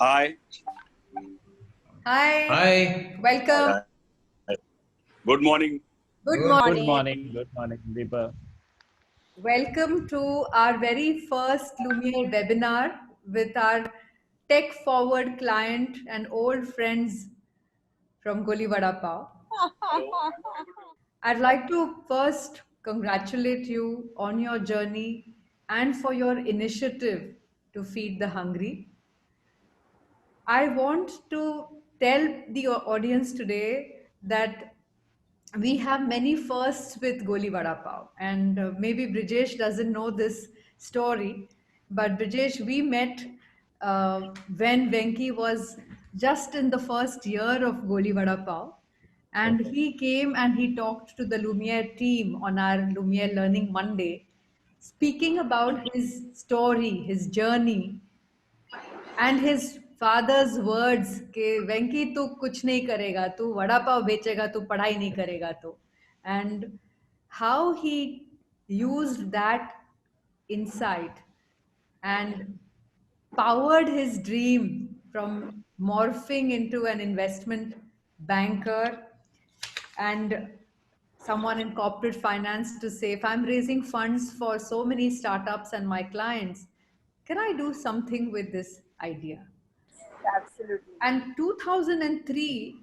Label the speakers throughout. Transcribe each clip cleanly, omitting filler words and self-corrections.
Speaker 1: Hi.
Speaker 2: Hi,
Speaker 3: Hi.
Speaker 2: welcome.
Speaker 1: Hi. Good morning.
Speaker 2: Good
Speaker 3: Good
Speaker 2: morning.
Speaker 4: Good morning, Deepa.
Speaker 2: Welcome to our very first Lumiere webinar with our tech forward client and old friends from Goli Vada Pav. I'd like to first congratulate you on your journey and for your initiative to feed the hungry. I want to tell the audience today that we have many firsts with Goli Vada Pav, and maybe Brijesh doesn't know this story, but Brijesh, we met when Venki was just in the first year of Goli Vada Pav, and he came and he talked to the Lumiere team on our Lumiere Learning Monday, speaking about his story, his journey, and his father's words कि वेंकी तू कुछ नहीं करेगा, तू वड़ा पाव बेचेगा, तू पढ़ाई नहीं करेगा तो, and how he used that insight and powered his dream from morphing into an investment banker and someone in corporate finance to say, if I'm raising funds for so many startups and my clients, can I do something with this idea?
Speaker 5: Absolutely.
Speaker 2: And 2003,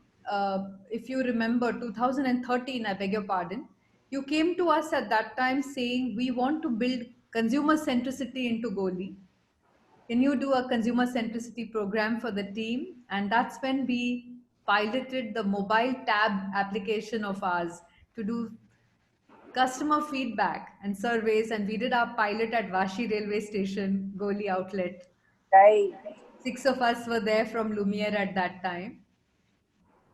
Speaker 2: if you remember, 2013, I beg your pardon, you came to us at that time saying we want to build consumer centricity into Goli. Can you do a consumer centricity program for the team? And that's when we piloted the mobile tab application of ours to do customer feedback and surveys. And we did our pilot at Vashi railway station, Goli outlet.
Speaker 5: Right.
Speaker 2: 6 of us were there from Lumiere at that time.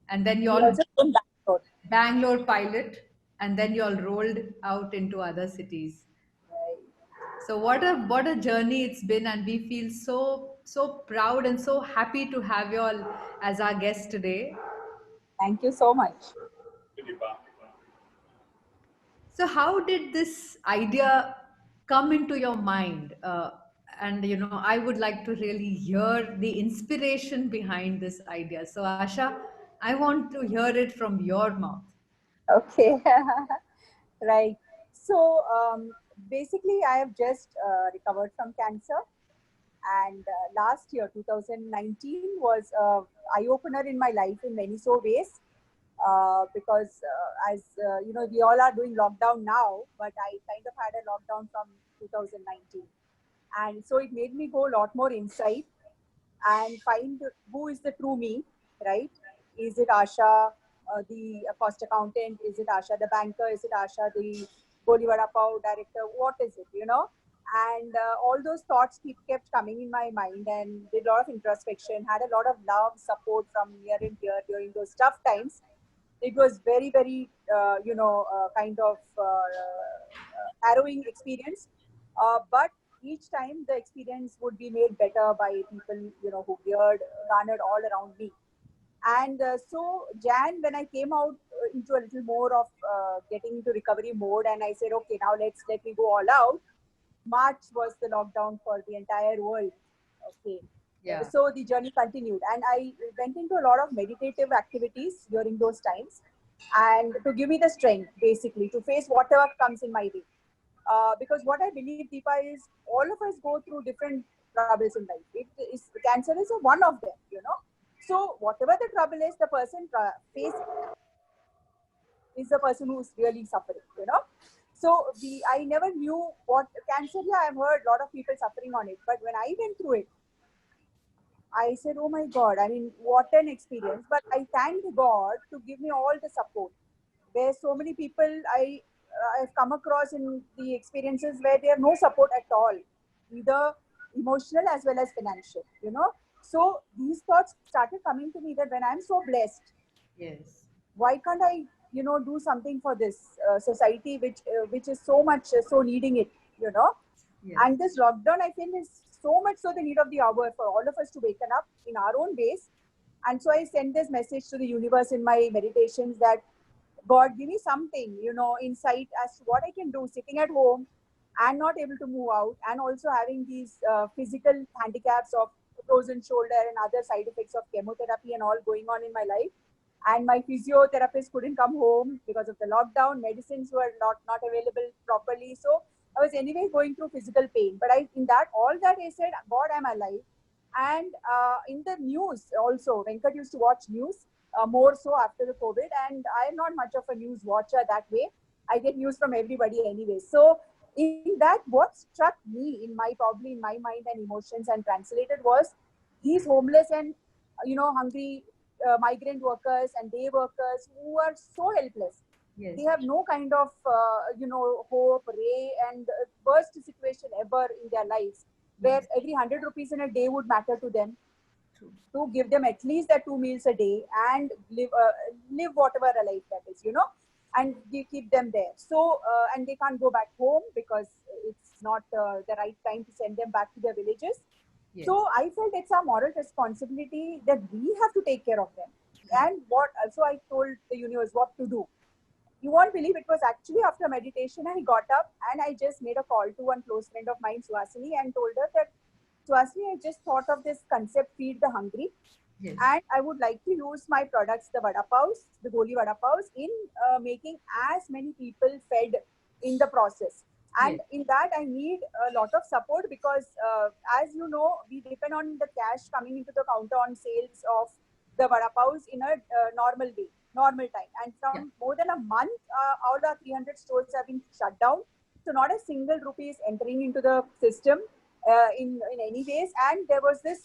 Speaker 2: And then you
Speaker 5: We
Speaker 2: all
Speaker 5: also from Bangalore.
Speaker 2: Bangalore pilot, and then you all rolled out into other cities.
Speaker 5: Right.
Speaker 2: So what a journey it's been, and we feel so proud and so happy to have you all as our guest today.
Speaker 5: Thank you so much.
Speaker 2: So how did this idea come into your mind? And I would like to really hear the inspiration behind this idea. So Asha, I want to hear it from your mouth.
Speaker 5: Okay. Right. So basically, I have just recovered from cancer, and last year, 2019, was a eye opener in my life in many so ways. Because as you know, we all are doing lockdown now, but I kind of had a lockdown from 2019, and so it made me go a lot more inside and find who is the true me, right? Is it Asha, the cost accountant? Is it Asha, the banker? Is it Asha, the Goli Vada Pav director? What is it, And all those thoughts kept coming in my mind, and did a lot of introspection, had a lot of love, support from near and dear during those tough times. It was very, very, kind of harrowing experience. But each time the experience would be made better by people, who garnered all around me. And so Jan, when I came out into a little more of getting into recovery mode, and I said, okay, now let me go all out. March was the lockdown for the entire world. Okay.
Speaker 2: Yeah.
Speaker 5: So the journey continued, and I went into a lot of meditative activities during those times, and to give me the strength, basically, to face whatever comes in my way. Because what I believe, Deepa, is all of us go through different troubles in life. Cancer is one of them. So whatever the trouble is, the person face is the person who's really suffering. So I never knew what cancer. Yeah, I've heard a lot of people suffering on it, but when I went through it, I said, oh my God, I mean, what an experience. But I thank God to give me all the support. There's so many people I've come across in the experiences where they have no support at all, either emotional as well as financial. So these thoughts started coming to me that when I'm so blessed,
Speaker 2: Yes.
Speaker 5: why can't I, do something for this society, which is so much so needing it.
Speaker 2: Yes.
Speaker 5: And this lockdown, I think, is so much so the need of the hour for all of us to waken up in our own ways. And so I send this message to the universe in my meditations that, God, give me something, insight as to what I can do sitting at home and not able to move out, and also having these physical handicaps of frozen shoulder and other side effects of chemotherapy and all going on in my life. And my physiotherapist couldn't come home because of the lockdown. Medicines were not available properly. So I was anyway going through physical pain. But in all that I said, God, I'm alive. And in the news also, Venkat used to watch news more so after the COVID. And I am not much of a news watcher that way. I get news from everybody anyway. So in that, what struck me in my mind and emotions and translated was these homeless and hungry migrant workers and day workers who are so helpless.
Speaker 2: Yes.
Speaker 5: They have no kind of hope, ray, and worst situation ever in their lives, where every 100 rupees in a day would matter to them.
Speaker 2: True.
Speaker 5: To give them at least that 2 meals a day and live whatever a life that is, and keep them there. So and they can't go back home because it's not the right time to send them back to their villages.
Speaker 2: Yes.
Speaker 5: So I felt it's our moral responsibility that we have to take care of them. And so I told the universe what to do. You won't believe, it was actually after meditation I got up and I just made a call to one close friend of mine, Suhasini, and told her that, Suhasini, I just thought of this concept, Feed the Hungry.
Speaker 2: Yes.
Speaker 5: And I would like to use my products, the vada paos, the goli vada paos, in making as many people fed in the process. And
Speaker 2: Yes.
Speaker 5: in that, I need a lot of support because, as you know, we depend on the cash coming into the counter on sales of the vada paos in a normal way, normal time. And from more than a month, all our 300 stores have been shut down. So not a single rupee is entering into the system in any ways. And there was this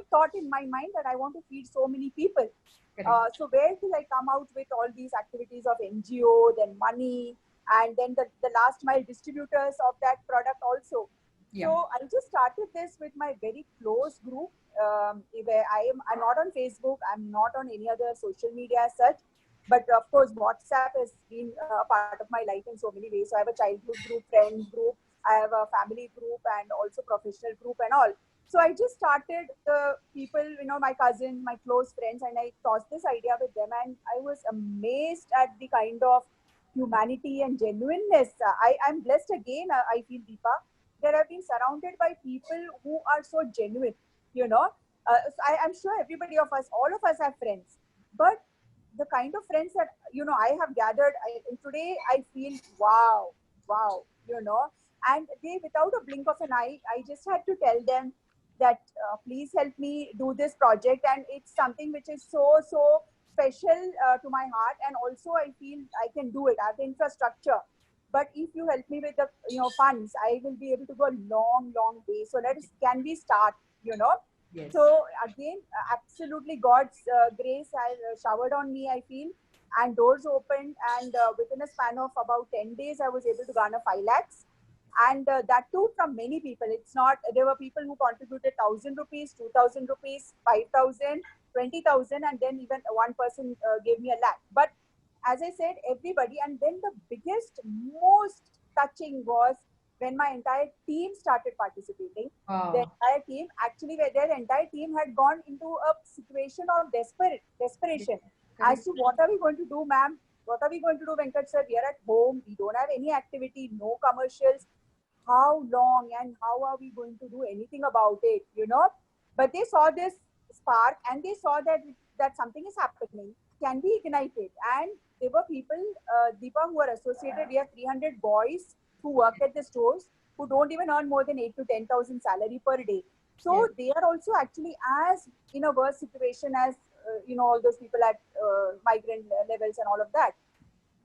Speaker 5: thought in my mind that I want to feed so many people. So where will I come out with all these activities of NGO, then money, and then the last mile distributors of that product also.
Speaker 2: Yeah.
Speaker 5: So I just started this with my very close group. Where I'm not on Facebook, I'm not on any other social media as such. But of course, WhatsApp has been a part of my life in so many ways. So I have a childhood group, friend group, I have a family group, and also professional group and all. So I just started the people, my cousins, my close friends, and I tossed this idea with them. And I was amazed at the kind of humanity and genuineness. I'm blessed again, I feel, Deepa, that I've been surrounded by people who are so genuine, So I'm sure everybody of us, all of us have friends. But the kind of friends that, I have gathered, and today I feel, wow, and they, without a blink of an eye, I just had to tell them that please help me do this project. And it's something which is so special to my heart. And also I feel I can do it. I have the infrastructure. But if you help me with the funds, I will be able to go a long way. So can we start,
Speaker 2: Yes.
Speaker 5: So again, absolutely God's grace has showered on me, I feel, and doors opened. And within a span of about 10 days, I was able to garner 5 lakhs. And that too from many people. It's not, there were people who contributed 1,000 rupees, 2,000 rupees, 5,000, 20,000, and then even one person gave me a lakh. But as I said, everybody. And then the biggest, most touching was when my entire team started participating.
Speaker 2: Wow.
Speaker 5: The entire team, actually, where their entire team had gone into a situation of desperation.
Speaker 2: Correct.
Speaker 5: As to what are we going to do, ma'am? What are we going to do, Venkat sir? We are at home. We don't have any activity, no commercials. How long and how are we going to do anything about it, But they saw this spark and they saw that something is happening. Can be ignited. And there were people, Deepa, who are associated. We have 300 boys who work at the stores who don't even earn more than 8 to 10,000 salary per day. So they are also actually as in a worse situation as all those people at migrant levels and all of that.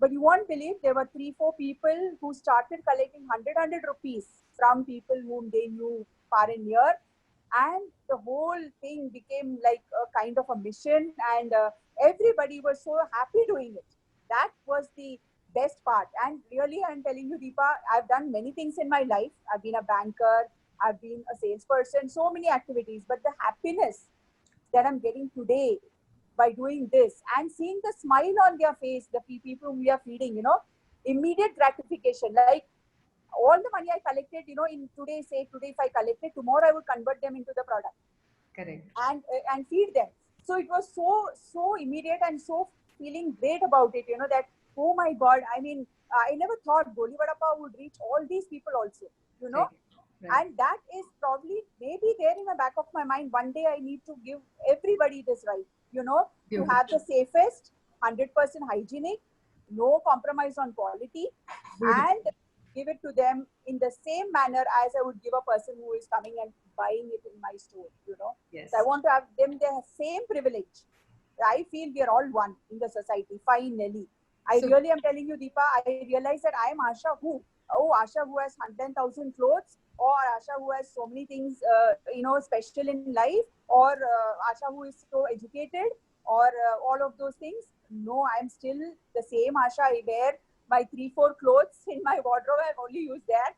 Speaker 5: But you won't believe, there were 3-4 people who started collecting 100 rupees from people whom they knew far and near. And the whole thing became like a kind of a mission, and everybody was so happy doing it. That was the best part. And really, I'm telling you, Deepa, I've done many things in my life. I've been a banker, I've been a salesperson, so many activities. But the happiness that I'm getting today by doing this and seeing the smile on their face, the people whom we are feeding, immediate gratification. Like all the money I collected, in today if I collected, tomorrow I would convert them into the product.
Speaker 2: Correct.
Speaker 5: And feed them. So it was so immediate and so feeling great about it, that, oh my God, I mean, I never thought Goli Vada Pav would reach all these people also,
Speaker 2: Right. Right.
Speaker 5: And that is probably maybe there in the back of my mind. One day I need to give everybody this right, to
Speaker 2: Beautiful.
Speaker 5: have the safest, 100% hygienic, no compromise on quality,
Speaker 2: Beautiful.
Speaker 5: and give it to them in the same manner as I would give a person who is coming and buying it in my store.
Speaker 2: Yes.
Speaker 5: So I want to have them the same privilege. I feel we are all one in the society, finally. I
Speaker 2: So,
Speaker 5: really am telling you, Deepa, I realize that I am Asha who? Oh, Asha who has 110,000 clothes, or Asha who has so many things, special in life, or Asha who is so educated, or all of those things. No, I'm still the same Asha. I wear my 3-4 clothes in my wardrobe. I've only used that,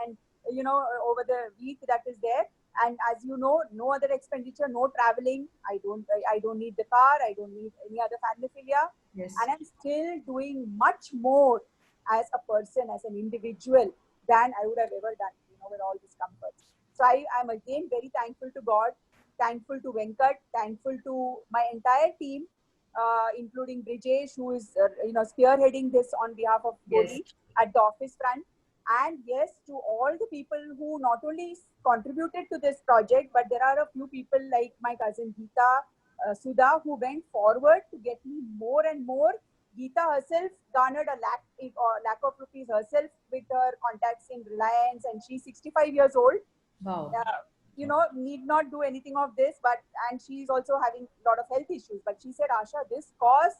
Speaker 5: and over the week that is there. And as you know, no other expenditure, no traveling. I don't need the car. I don't need any other paraphernalia,
Speaker 2: yes.
Speaker 5: and I'm still doing much more as a person, as an individual, than I would have ever done, with all these comforts. So I'm again very thankful to God, thankful to Venkat, thankful to my entire team, including Brijesh, who is spearheading this on behalf of
Speaker 2: Yes.
Speaker 5: Goli at the office front. And yes, to all the people who not only contributed to this project, but there are a few people like my cousin Geeta, Sudha, who went forward to get me more and more. Geeta herself garnered a lakh of rupees herself with her contacts in Reliance, and she's 65 years old.
Speaker 2: Wow.
Speaker 5: Need not do anything of this, and she's also having a lot of health issues. But she said, Asha, this cause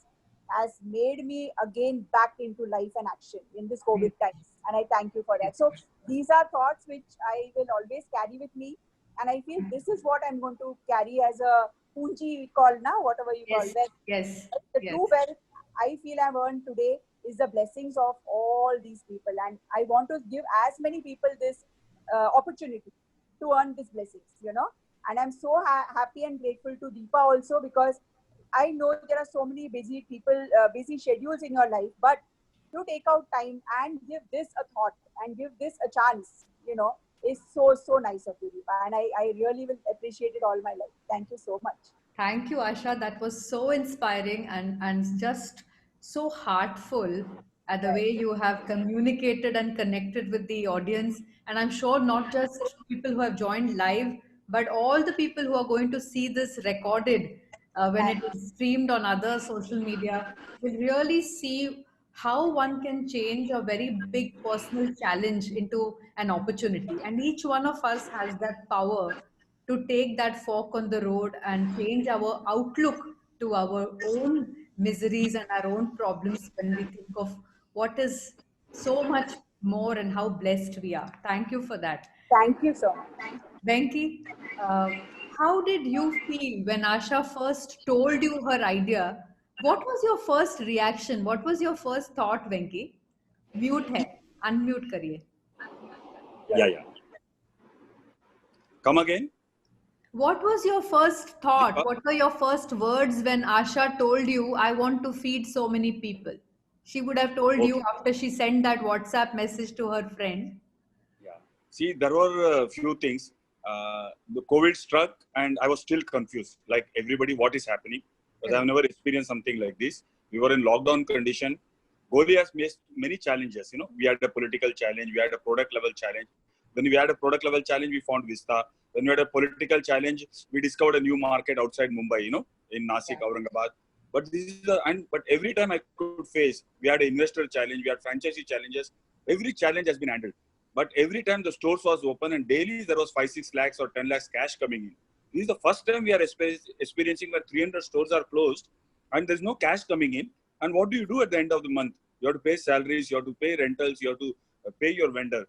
Speaker 5: has made me again back into life and action in this COVID times. And I thank you for that. So these are thoughts which I will always carry with me. And I feel this is what I'm going to carry as a punji call now, whatever you call
Speaker 2: Yes.
Speaker 5: wealth.
Speaker 2: Yes.
Speaker 5: The
Speaker 2: Yes.
Speaker 5: true wealth I feel I've earned today is the blessings of all these people. And I want to give as many people this opportunity to earn these blessings. And I'm so happy and grateful to Deepa also, because I know there are so many busy people, busy schedules in your life, but to take out time and give this a thought and give this a chance, is so, so nice of you, Deepa. And I really will appreciate it all my life. Thank you so much.
Speaker 2: Thank you, Asha. That was so inspiring and just so heartful at the way you have communicated and connected with the audience. And I'm sure not just people who have joined live, but all the people who are going to see this recorded when it
Speaker 5: Thank you.
Speaker 2: is streamed on other social media will really see how one can change a very big personal challenge into an opportunity. And each one of us has that power to take that fork on the road and change our outlook to our own miseries and our own problems when we think of what is so much more and how blessed we are. Thank you for that.
Speaker 5: Thank you so much.
Speaker 2: Venki, how did you feel when Asha first told you her idea? What was your first reaction? What was your first thought, Venki? Mute hai, unmute kariye.
Speaker 1: Yeah. Come again.
Speaker 2: What was your first thought?
Speaker 1: Deepa?
Speaker 2: What were your first words when Asha told you, I want to feed so many people? She would have told you
Speaker 1: Okay.
Speaker 2: after she sent that WhatsApp message to her friend.
Speaker 1: Yeah. See, there were a few things. The COVID struck, and I was still confused. Like everybody, what is happening? Because I've never experienced something like this. We were in lockdown condition. Goli has faced many challenges. We had a political challenge. We had a product level challenge. When we had a product level challenge, we found Vista. When we had a political challenge, we discovered a new market outside Mumbai. In Nasik, Aurangabad. But but every time I could face, we had an investor challenge. We had franchisee challenges. Every challenge has been handled. But every time the stores was open and daily there was 5-6 lakhs or 10 lakhs cash coming in. This is the first time we are experiencing where 300 stores are closed and there's no cash coming in. And what do you do at the end of the month? You have to pay salaries, you have to pay rentals, you have to pay your vendor.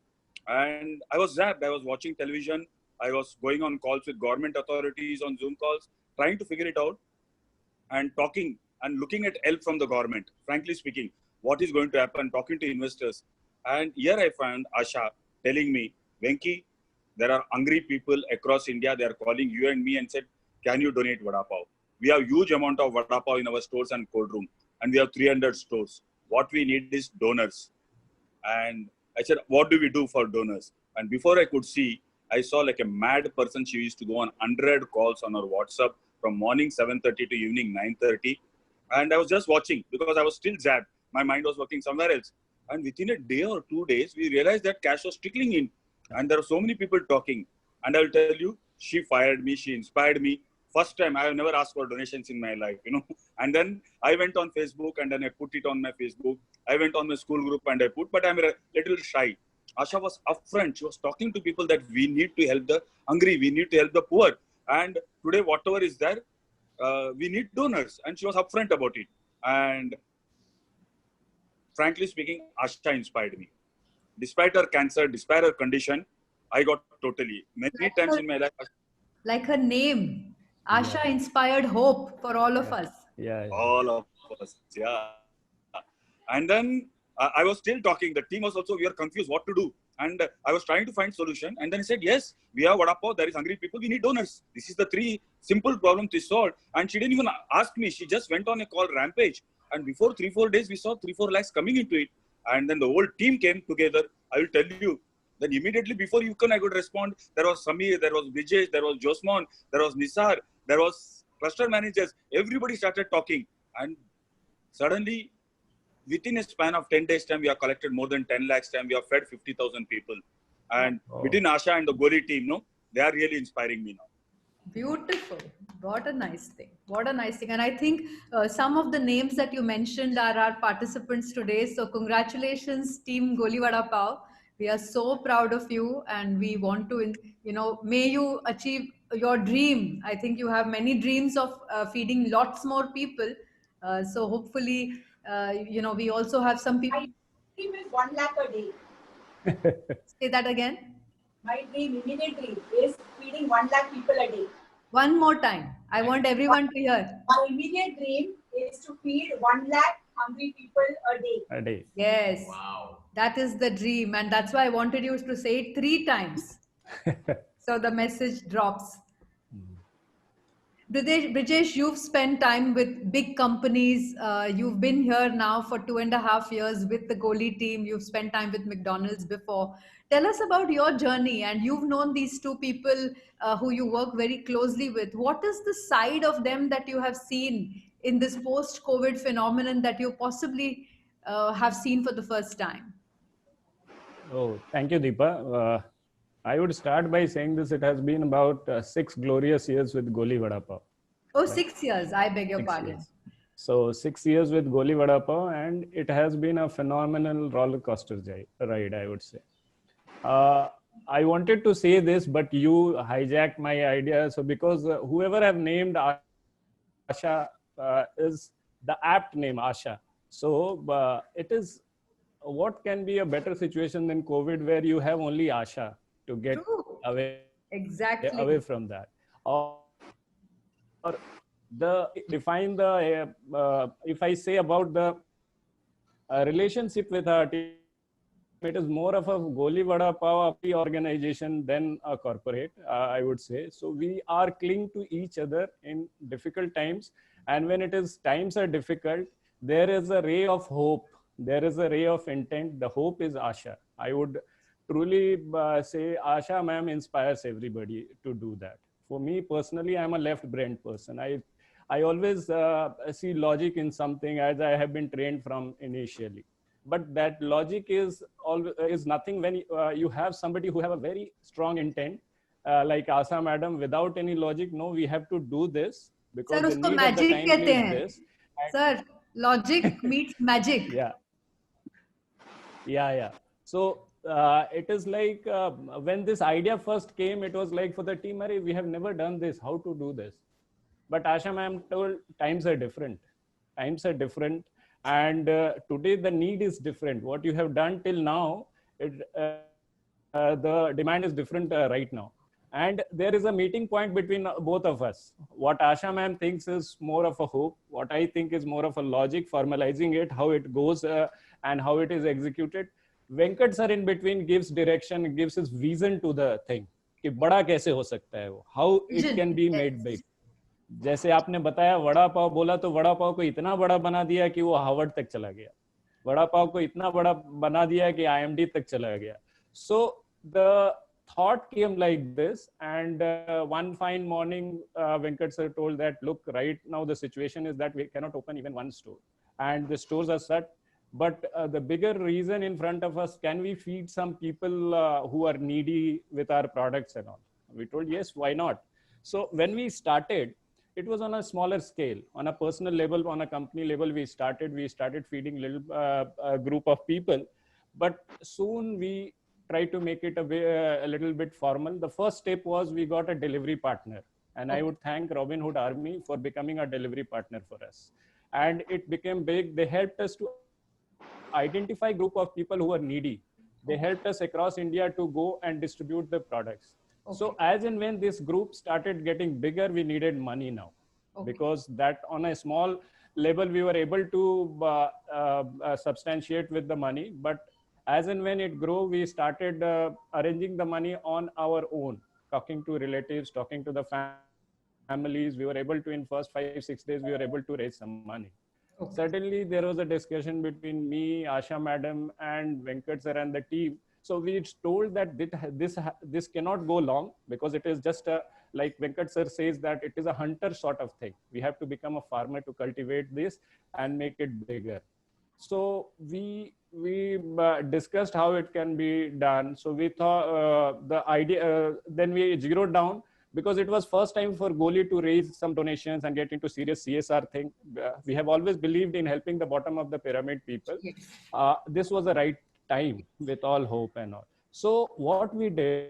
Speaker 1: And I was zapped. I was watching television. I was going on calls with government authorities on Zoom calls, trying to figure it out and talking and looking at help from the government. Frankly speaking, what is going to happen? Talking to investors. And here I found Asha telling me, Venki, there are hungry people across India. They are calling you and me and said, can you donate vada pav? We have huge amount of vada pav in our stores and cold room. And we have 300 stores. What we need is donors. And I said, what do we do for donors? And before I could see, I saw like a mad person. She used to go on 100 calls on her WhatsApp from morning 7:30 to evening 9:30. And I was just watching because I was still zapped. My mind was working somewhere else. And within a day or 2 days, we realized that cash was trickling in. And there are so many people talking. And I'll tell you, she fired me, she inspired me. First time, I have never asked for donations in my life, And then I went on Facebook and then I put it on my Facebook. I went on my school group and I put, but I'm a little shy. Asha was upfront. She was talking to people that we need to help the hungry, we need to help the poor. And today, whatever is there, we need donors. And she was upfront about it. And frankly speaking, Asha inspired me. Despite her cancer, despite her condition, I got totally. Many times in my life,
Speaker 2: Like her name, Asha inspired hope for all of us.
Speaker 3: Yeah.
Speaker 1: all of us, yeah. And then I was still talking. The team was also, we are confused what to do. And I was trying to find solution. And then he said, yes, we have Vada Pav, there is hungry people, we need donors. This is the 3 simple problems to solve. And she didn't even ask me. She just went on a call rampage. And before 3-4 days, we saw 3-4 lakhs coming into it. And then the whole team came together. I will tell you, then immediately before you I could respond, there was Samir, there was Brijesh, there was Josmon, there was Nisar, there was cluster managers. Everybody started talking. And suddenly, within a span of 10 days time, we have collected more than 10 lakhs time. We have fed 50,000 people. And between Asha and the Goli team, they are really inspiring me now.
Speaker 2: Beautiful. What a nice thing. What a nice thing. And I think some of the names that you mentioned are our participants today. So congratulations, Team Goli Vada Pav. We are so proud of you and we want to, may you achieve your dream. I think you have many dreams of feeding lots more people. So hopefully, we also have some people.
Speaker 5: My dream is 1 lakh a day.
Speaker 2: Say that again.
Speaker 5: My dream, immediate dream, is feeding 1 lakh people a day.
Speaker 2: One more time. I want everyone to hear.
Speaker 5: My immediate dream is to feed 1 lakh hungry people a day.
Speaker 3: A day.
Speaker 2: Yes.
Speaker 4: Wow.
Speaker 2: That is the dream. And that's why I wanted you to say it 3 times. So the message drops. Brijesh, you've spent time with big companies. You've been here now for 2.5 years with the Goli team. You've spent time with McDonald's before. Tell us about your journey. And you've known these 2 people who you work very closely with. What is the side of them that you have seen in this post-COVID phenomenon that you possibly have seen for the first time?
Speaker 3: Oh, thank you, Deepa. I would start by saying this. It has been about 6 glorious years with Goli Vada Pav.
Speaker 2: Oh, 6 years. I beg your pardon.
Speaker 3: Years. So 6 years with Goli Vada Pav, and it has been a phenomenal roller coaster ride, I would say. I wanted to say this, but you hijacked my idea. So because whoever have named Asha is the apt name, Asha. So it is, what can be a better situation than COVID where you have only Asha to get away from that, or define the if I say about the relationship with our team, it is more of a Goli Vada Pav organization than a corporate, I would say. So we are cling to each other in difficult times, and when times are difficult, there is a ray of hope, there is a ray of intent. The hope is Asha. I would truly say Asha ma'am inspires everybody to do that. For me personally, I'm a left-brained person. I always see logic in something, as I have been trained from initially. But that logic is nothing when you have somebody who have a very strong intent, like Asha madam, without any logic. No, we have to do this because
Speaker 2: Sir,
Speaker 3: the need
Speaker 2: magic
Speaker 3: of the time is this.
Speaker 2: Sir, logic meets magic.
Speaker 3: Yeah. So it is like when this idea first came, it was like for the team, we have never done this, how to do this? But Asha ma'am told times are different. And today the need is different. What you have done till now, the demand is different right now. And there is a meeting point between both of us. What Asha ma'am thinks is more of a hope. What I think is more of a logic, formalizing it, how it goes and how it is executed. Venkat sir in between gives direction, gives his vision to the thing. कि बड़ा कैसे हो सकता है वो, how it can be made big. जैसे आपने बताया वड़ा पाव बोला, तो वड़ा पाव को इतना बड़ा बना दिया कि वो हार्वर्ड तक चला गया. वड़ा पाव को इतना बड़ा बना दिया कि IMD तक चला गया. So the thought came like this, and one fine morning, Venkat sir told that, look, right now the situation is that we cannot open even one store, and the stores are shut. But the bigger reason in front of us, can we feed some people who are needy with our products and all? We told, yes, why not? So when we started, it was on a smaller scale, on a personal level, on a company level. We started feeding little a group of people, but soon we tried to make it a little bit formal. The first step was we got a delivery partner, and I would thank Robin Hood Army for becoming a delivery partner for us. And it became big. They helped us to identify group of people who are needy. They helped us across India to go and distribute the products. So as and when this group started getting bigger, we needed money now, because that on a small level we were able to substantiate with the money. But as and when it grew, we started arranging the money on our own, talking to relatives, talking to the families. We were able to, in first 5-6 days, we were able to raise some money. Suddenly there was a discussion between me, Asha madam, and Venkat sir and the team. So we told that this cannot go long, because it is just a, like Venkat sir says, that it is a hunter sort of thing. We have to become a farmer to cultivate this and make it bigger. So we discussed how it can be done. So we thought the idea, then we zeroed down, because it was first time for Goli to raise some donations and get into serious CSR thing. We have always believed in helping the bottom of the pyramid people. This was the right time, with all hope and all. So what we did,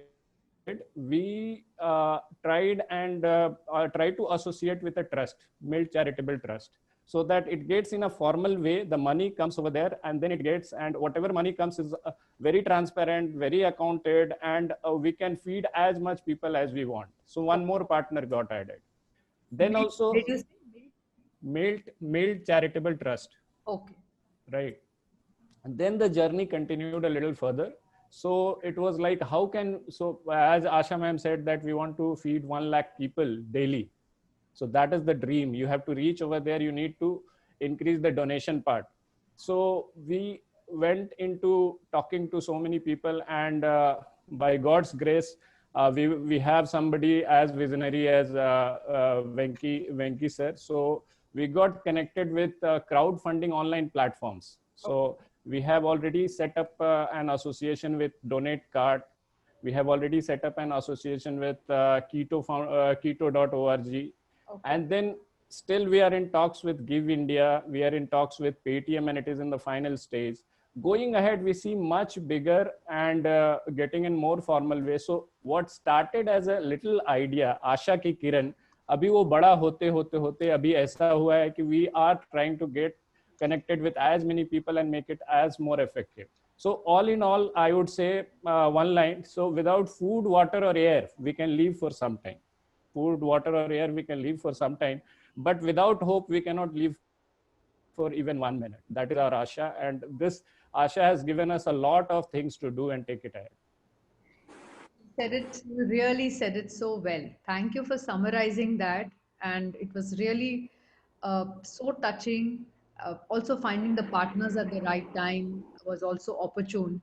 Speaker 3: we tried to associate with a trust, Milt Charitable Trust, so that it gets in a formal way. The money comes over there, and then it gets, and whatever money comes is very transparent, very accounted, and we can feed as much people as we want. So one more partner got added. Then also Milt Charitable Trust.
Speaker 2: Okay.
Speaker 3: Right. And then the journey continued a little further. So it was like, how can, so as Asha ma'am said, that we want to feed 1 lakh people daily. So that is the dream. You have to reach over there. You need to increase the donation part. So we went into talking to so many people, and by God's grace, we have somebody as visionary as Venki sir. So we got connected with crowdfunding online platforms. So we have already set up an association with Donate Card. We have already set up an association with keto.org. And then still we are in talks with Give India. We are in talks with Paytm, and it is in the final stage. Going ahead, we see much bigger and getting in more formal way. So what started as a little idea, Asha ki Kiran, abhi wo bada hote abhi aisa hua hai ki we are trying to get connected with as many people and make it as more effective. So all in all, I would say one line. So without food, water or air, we can live for some time. Food, water or air, we can live for some time. But without hope, we cannot live for even 1 minute. That is our Asha. And this Asha has given us a lot of things to do and take it ahead.
Speaker 2: You really said it so well. Thank you for summarizing that. And it was really so touching. Also, finding the partners at the right time was also opportune.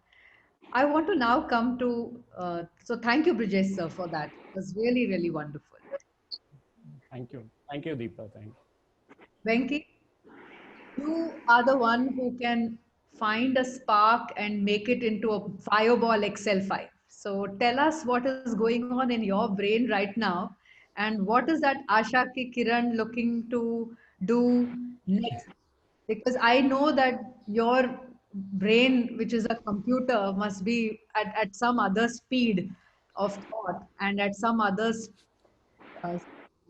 Speaker 2: I want to now come to, so thank you, Brijesh sir, for that. It was really, really wonderful.
Speaker 3: Thank you. Thank you, Deepa. Thank you.
Speaker 2: Venki, you are the one who can find a spark and make it into a Fireball XL5. So tell us what is going on in your brain right now, and what is that Asha Ki Kiran looking to do next? Because I know that your brain, which is a computer, must be at some other speed of thought and at some other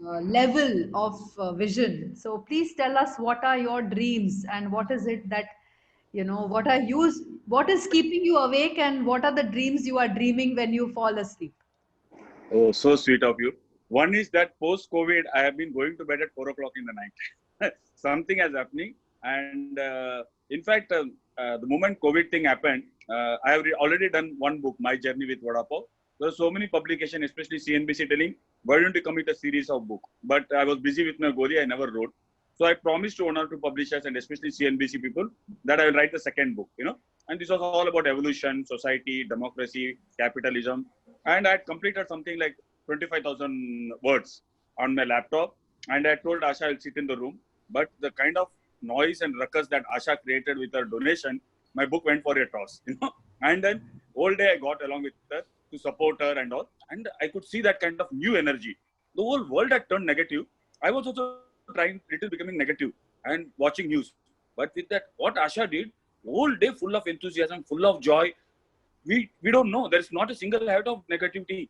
Speaker 2: level of vision. So please tell us, what are your dreams, and what is it that, what is keeping you awake, and what are the dreams you are dreaming when you fall asleep?
Speaker 1: Oh, so sweet of you. One is that post-COVID, I have been going to bed at 4 o'clock in the night. Something is happening. And in fact, the moment COVID thing happened, I have already done one book, My Journey with Vada Pav. There are so many publications, especially CNBC, telling, why don't you commit a series of books? But I was busy with my Goli, I never wrote. So I promised to one or two publishers, and especially CNBC people, that I will write the second book, And this was all about evolution, society, democracy, capitalism. And I had completed something like 25,000 words on my laptop. And I told Asha I'll sit in the room. But the kind of noise and ruckus that Asha created with her donation, my book went for a toss, And then whole day I got along with her to support her and all. And I could see that kind of new energy. The whole world had turned negative. I was also trying little becoming negative and watching news. But with that, what Asha did, whole day full of enthusiasm, full of joy. We don't know. There's not a single head of negativity.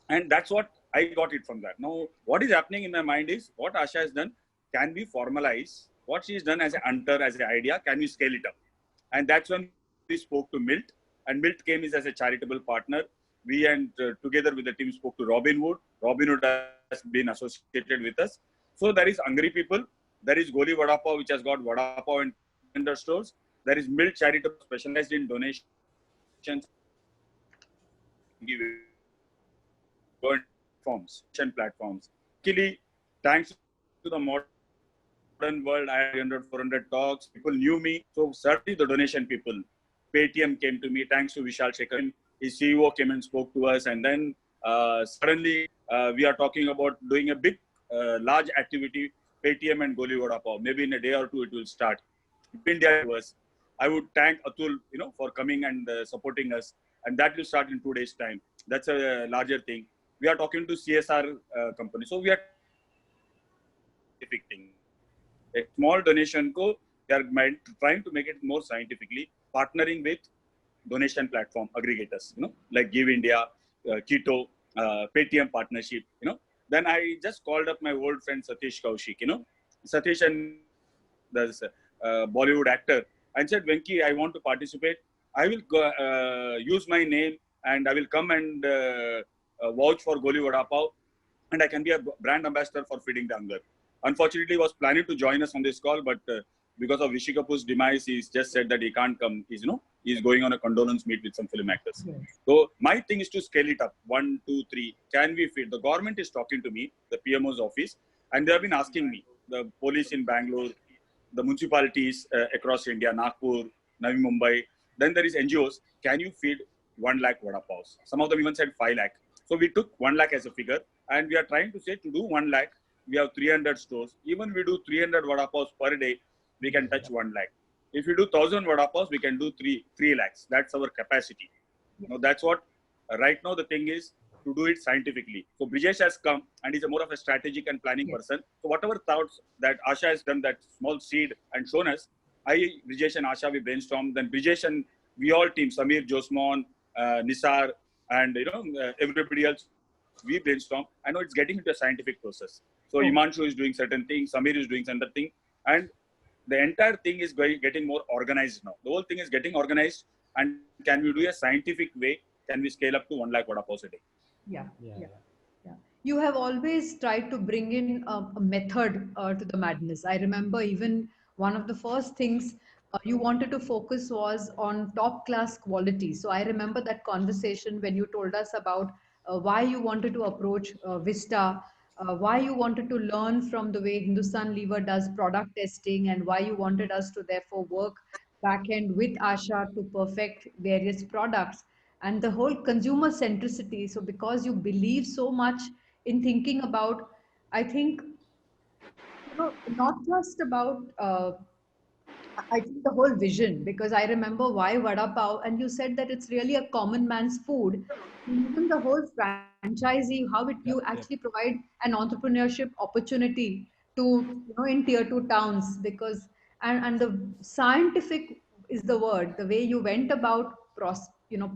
Speaker 1: And that's what I got it from that. Now, what is happening in my mind is what Asha has done, can we formalize what she's done as an hunter, as an idea, can we scale it up? And that's when we spoke to Milt, and Milt came as a charitable partner. We and together with the team spoke to Robin Hood. Robin Hood has been associated with us. So there is Hungry People, there is Goli Vada Pav, which has got Vada Pav and tender stores. There is Milt Charitable, specialized in donations, platforms. Luckily, thanks to the modern world, I had 300, 400 talks. People knew me. So certainly the donation people, Paytm came to me. Thanks to Vishal Shekhar. His CEO came and spoke to us. And then suddenly we are talking about doing a big, large activity, Paytm and Goli Vada Pav. Maybe in a day or two it will start. India was. I would thank Atul, for coming and supporting us. And that will start in 2 days' time. That's a larger thing. We are talking to CSR company. So we are thing. A small donation ko, we are trying to make it more scientifically, partnering with donation platform aggregators, like Give India, Keto, Paytm partnership, Then I just called up my old friend Satish Kaushik, Satish and the Bollywood actor, and said, Venki, I want to participate. I will use my name and I will come and vouch for Goli Vada Pav, and I can be a brand ambassador for Feeding the Hunger. Unfortunately, he was planning to join us on this call, but because of Rishi Kapoor's demise, he's just said that he can't come. He's going on a condolence meet with some film actors. Yes. So my thing is to scale it up. 1, 2, 3. Can we feed? The government is talking to me, the PMO's office, and they have been asking me, the police in Bangalore, the municipalities across India, Nagpur, Navi Mumbai. Then there is NGOs. Can you feed 1 lakh Vada Pavs? Some of them even said 5 lakh. So we took 1 lakh as a figure, and we are trying to say to do 1 lakh. We have 300 stores. Even we do 300 Vada Pavs per day, we can touch 1 lakh. If we do 1,000 Vada Pavs, we can do 3 lakhs. That's our capacity. That's what right now the thing is, to do it scientifically. So Brijesh has come and he's a more of a strategic and planning person. So whatever thoughts that Asha has done, that small seed and shown us, Brijesh and Asha, we brainstormed. Then Brijesh and we all team, Samir, Josmon, Nisar, and everybody else, we brainstorm. I know it's getting into a scientific process. So Imanshu is doing certain things, Samir is doing certain thing, and the entire thing is getting more organized now. The whole thing is getting organized, and can we do a scientific way? Can we scale up to 1 lakh Vada Pavs a day?
Speaker 2: Yeah. You have always tried to bring in a method to the madness. I remember even one of the first things you wanted to focus was on top class quality. So I remember that conversation when you told us about why you wanted to approach Vista, why you wanted to learn from the way Hindustan Lever does product testing, and why you wanted us to therefore work back end with Asha to perfect various products, and the whole consumer centricity. So because you believe so much in thinking about, I think, not just about I think the whole vision, because I remember why vada pav, and you said that it's really a common man's food. Even the whole franchisee, how you actually provide an entrepreneurship opportunity to, in tier 2 towns, because and the scientific is the word, the way you went about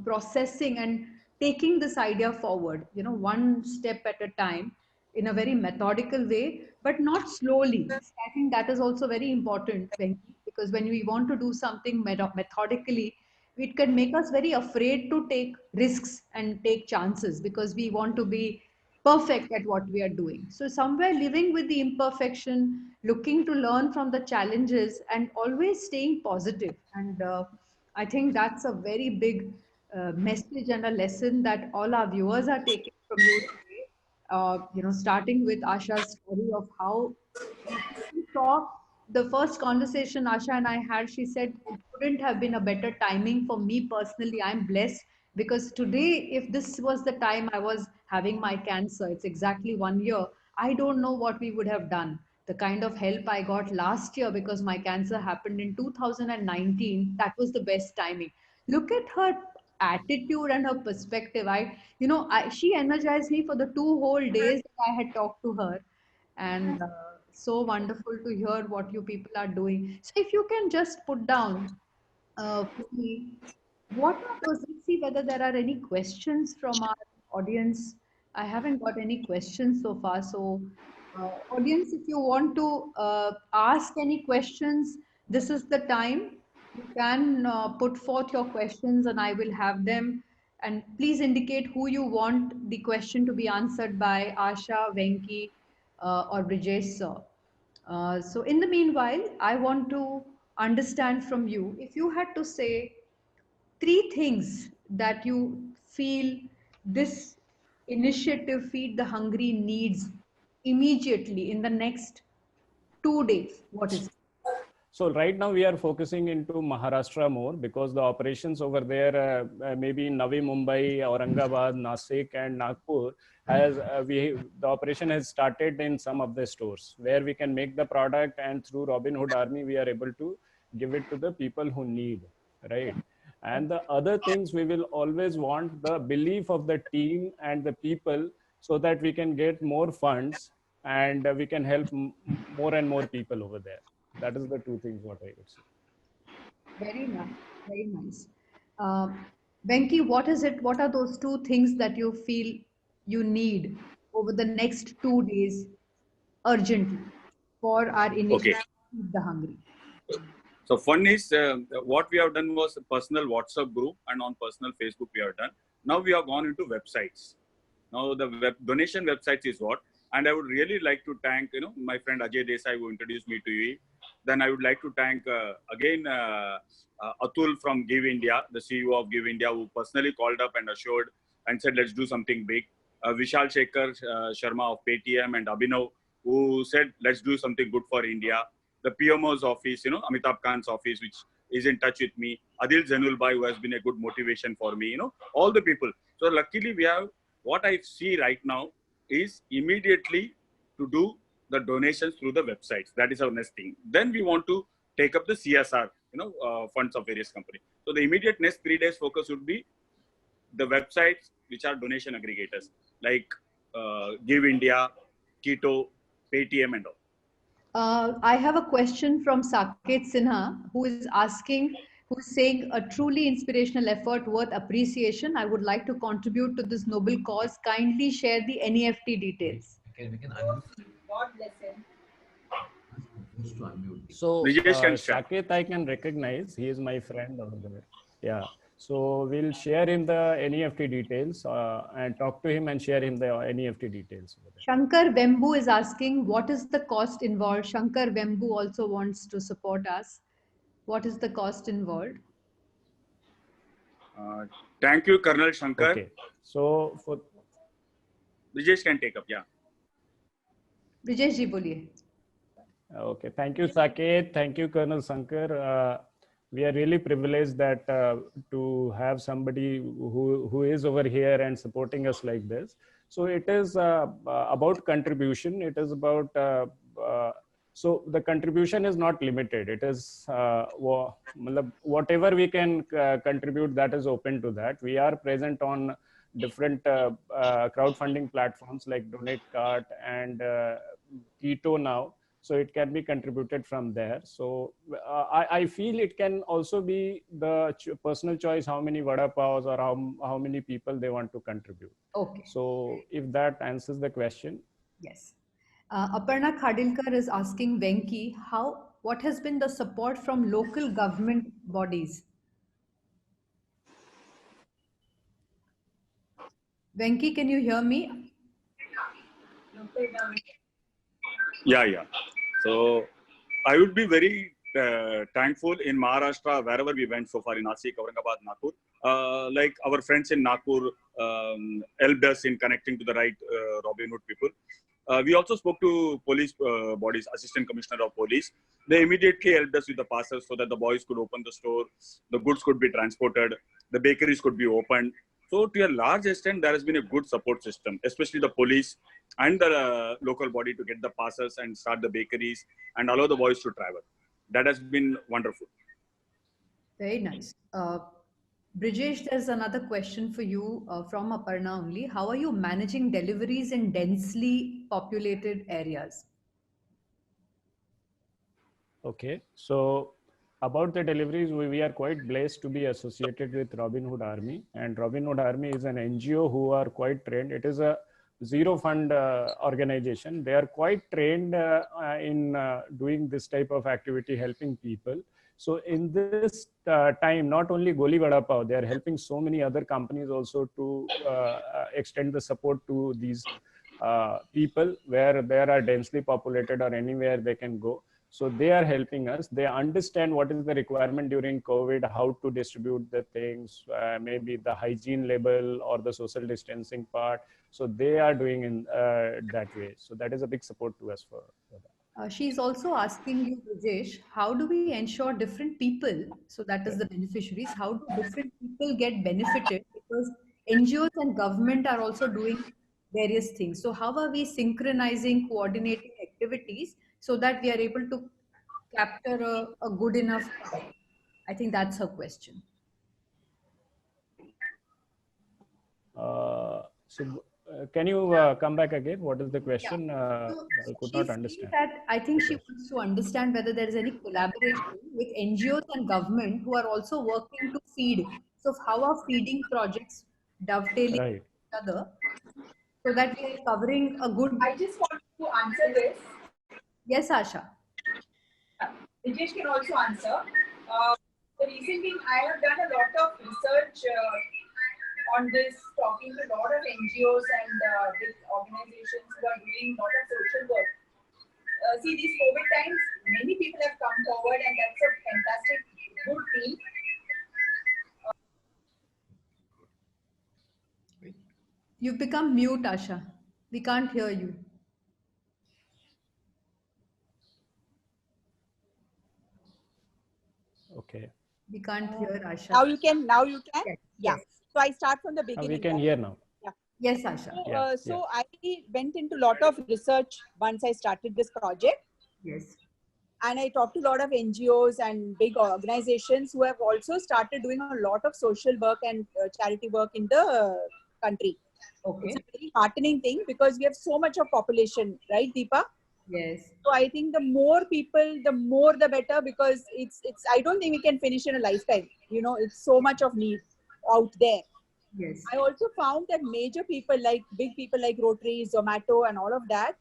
Speaker 2: processing and taking this idea forward, one step at a time, in a very methodical way, but not slowly. I think that is also very important, Venki, because when we want to do something methodically, it can make us very afraid to take risks and take chances because we want to be perfect at what we are doing. So somewhere living with the imperfection, looking to learn from the challenges, and always staying positive. And I think that's a very big message and a lesson that all our viewers are taking from you today. Starting with Asha's story of how we saw the first conversation Asha and I had. She said it couldn't have been a better timing for me personally. I'm blessed because today, if this was the time I was having my cancer, it's exactly 1 year. I don't know what we would have done. the kind of help I got last year, because my cancer happened in 2019, that was the best timing. Look at her attitude and her perspective. She energized me for the 2 whole days that I had talked to her. And so wonderful to hear what you people are doing. So if you can just put down for me, what are those? Let's see whether there are any questions from our audience. I haven't got any questions so far. So, audience, if you want to ask any questions, this is the time. You can put forth your questions and I will have them. And please indicate who you want the question to be answered by, Asha, Venki, or Brijesh sir. So in the meanwhile, I want to understand from you, if you had to say 3 things that you feel this initiative Feed the Hungry needs immediately in the next 2 days, what is it?
Speaker 3: So right now we are focusing into Maharashtra more because the operations over there, maybe in Navi Mumbai, Aurangabad, Nasik, and Nagpur, the operation has started in some of the stores where we can make the product, and through Robin Hood Army we are able to give it to the people who need, right? And the other things, we will always want the belief of the team and the people so that we can get more funds and we can help more and more people over there. That is the 2 things what I would say.
Speaker 2: Very nice, very nice. Venki, what is it? What are those 2 things that you feel you need over the next 2 days urgently for our
Speaker 1: Okay.
Speaker 2: initiative Feed the Hungry?
Speaker 1: So one is what we have done was a personal WhatsApp group, and on personal Facebook we have done. Now we have gone into websites. Now the donation websites is what, and I would really like to thank my friend Ajay Desai who introduced me to you. Then I would like to thank again Atul from Give India, the CEO of Give India, who personally called up and assured and said let's do something big. Vishal Shekhar Sharma of Paytm and Abhinav, who said let's do something good for India. The PMO's office, Amitabh Khan's office, which is in touch with me. Adil Zanulbhai, who has been a good motivation for me, all the people. So luckily we have, what I see right now is immediately to do the donations through the websites. That is our next thing. Then we want to take up the CSR, funds of various companies. So the immediate next 3 days focus would be the websites which are donation aggregators like Give India, Keto, Paytm and all.
Speaker 2: I have a question from Saket Sinha, who's saying a truly inspirational effort worth appreciation. I would like to contribute to this noble cause. Kindly share the NEFT details.
Speaker 4: We can unmute.
Speaker 5: God bless him.
Speaker 4: Just to unmute.
Speaker 3: So
Speaker 1: Brijesh can share.
Speaker 3: Saket I can recognize, he is my friend over there. Yeah. So we'll share him the NEFT details and talk to him and share him the NEFT details.
Speaker 2: Shankar Vembu is asking, what is the cost involved? Shankar Vembu also wants to support us. What is the cost involved?
Speaker 1: Thank you, Colonel Shankar.
Speaker 3: Okay. So for
Speaker 1: Brijesh can take up, yeah.
Speaker 2: Brijesh ji, boliye.
Speaker 3: Okay, thank you, Saket. Thank you, Colonel Shankar. We are really privileged that to have somebody who is over here and supporting us like this. So it is about contribution. It is about so the contribution is not limited. It is whatever we can contribute, that is open to that. We are present on different crowdfunding platforms like Donate Cart and Keto now. So it can be contributed from there. So I feel it can also be the personal choice how many vada pavs or how many people they want to contribute.
Speaker 2: Okay.
Speaker 3: So if that answers the question.
Speaker 2: Yes. Aparna Khadilkar is asking Venki, what has been the support from local government bodies? Venki, can you hear me?
Speaker 1: Yeah. So I would be very thankful in Maharashtra, wherever we went so far, in Nasik, Aurangabad, Nagpur. Like our friends in Nagpur helped us in connecting to the right Robin Hood people. We also spoke to police bodies, Assistant Commissioner of Police. They immediately helped us with the passes so that the boys could open the store, the goods could be transported, the bakeries could be opened. So to a large extent, there has been a good support system, especially the police and the local body to get the passes and start the bakeries and allow the boys to travel. That has been wonderful.
Speaker 2: Very nice. Brijesh, there's another question for you from Aparna only. How are you managing deliveries in densely populated areas?
Speaker 3: Okay, so about the deliveries, we are quite blessed to be associated with Robin Hood Army, and Robin Hood Army is an NGO who are quite trained. It is a zero fund organization. They are quite trained in doing this type of activity, helping people. So in this time, not only Goli Vada Pav, they are helping so many other companies also to extend the support to these people where they are densely populated or anywhere they can go. So they are helping us. They understand what is the requirement during COVID, how to distribute the things, maybe the hygiene level or the social distancing part. So they are doing in that way. So that is a big support to us for that.
Speaker 2: She's also asking you, Brijesh, how do we ensure different people, so that is the beneficiaries, how do different people get benefited? Because NGOs and government are also doing various things. So how are we synchronizing, coordinating activities so that we are able to capture a good enough pie? I think that's her question.
Speaker 3: Can you come back again? What is the question? I could not understand.
Speaker 2: That I think she wants to understand whether there is any collaboration with NGOs and government who are also working to feed. So how are feeding projects dovetailing
Speaker 3: Right.
Speaker 2: each other so that we are covering a good.
Speaker 5: I just want to answer this.
Speaker 2: Yes, Asha.
Speaker 5: Brijesh can also answer. The reason being, I have done a lot of research on this, talking to a lot of NGOs and big organizations who are doing a lot of social work. See, these COVID times, many people have come forward, and that's a fantastic, good thing.
Speaker 2: You've become mute, Asha. We can't hear you.
Speaker 3: Okay.
Speaker 2: We can't hear Asha.
Speaker 5: Now you can.
Speaker 2: Yes.
Speaker 5: Yeah.
Speaker 2: Yes.
Speaker 5: So I start from the beginning.
Speaker 3: We can hear now.
Speaker 2: Yes, Asha.
Speaker 5: So I went into a lot of research once I started this project.
Speaker 2: Yes.
Speaker 5: And I talked to a lot of NGOs and big organizations who have also started doing a lot of social work and charity work in the country.
Speaker 2: Okay.
Speaker 5: It's a very heartening thing because we have so much of population, right, Deepa?
Speaker 2: Yes.
Speaker 5: So I think the more people, the more the better, because it's I don't think we can finish in a lifetime. You know, it's so much of need out there.
Speaker 2: Yes.
Speaker 5: I also found that major people, like big people like Rotary, Zomato and all of that,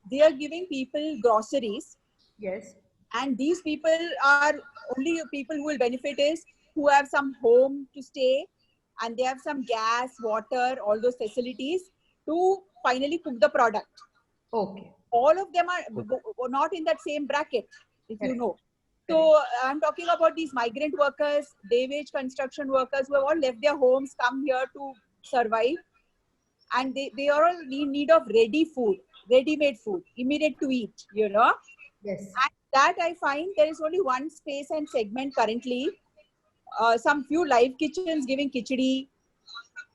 Speaker 5: they are giving people groceries.
Speaker 2: Yes.
Speaker 5: And these people are only people who will benefit is who have some home to stay and they have some gas, water, all those facilities to finally cook the product.
Speaker 2: Okay.
Speaker 5: All of them are not in that same bracket, if you know.
Speaker 2: Correct.
Speaker 5: So I'm talking about these migrant workers, day wage construction workers who have all left their homes, come here to survive. And they are all in need of ready food, ready-made food, immediate to eat, you know.
Speaker 2: Yes.
Speaker 5: And that I find there is only one space and segment currently. Some few live kitchens giving khichdi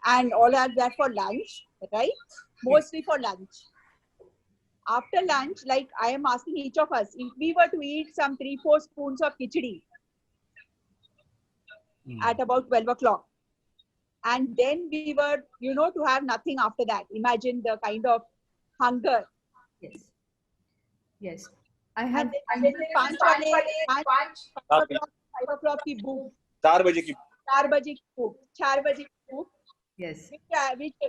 Speaker 5: and all of that for lunch, right? Mostly for lunch. After lunch, like I am asking each of us, if we were to eat some 3-4 spoons of khichdi at about 12 o'clock, and then we were, you know, to have nothing after that. Imagine the kind of hunger.
Speaker 2: Yes. Yes. I have.
Speaker 5: And then 5 o'clock की भूख,
Speaker 1: 4 बजे की
Speaker 5: 4 बजे की भूख, 4 बजे की भूख,
Speaker 2: Yes.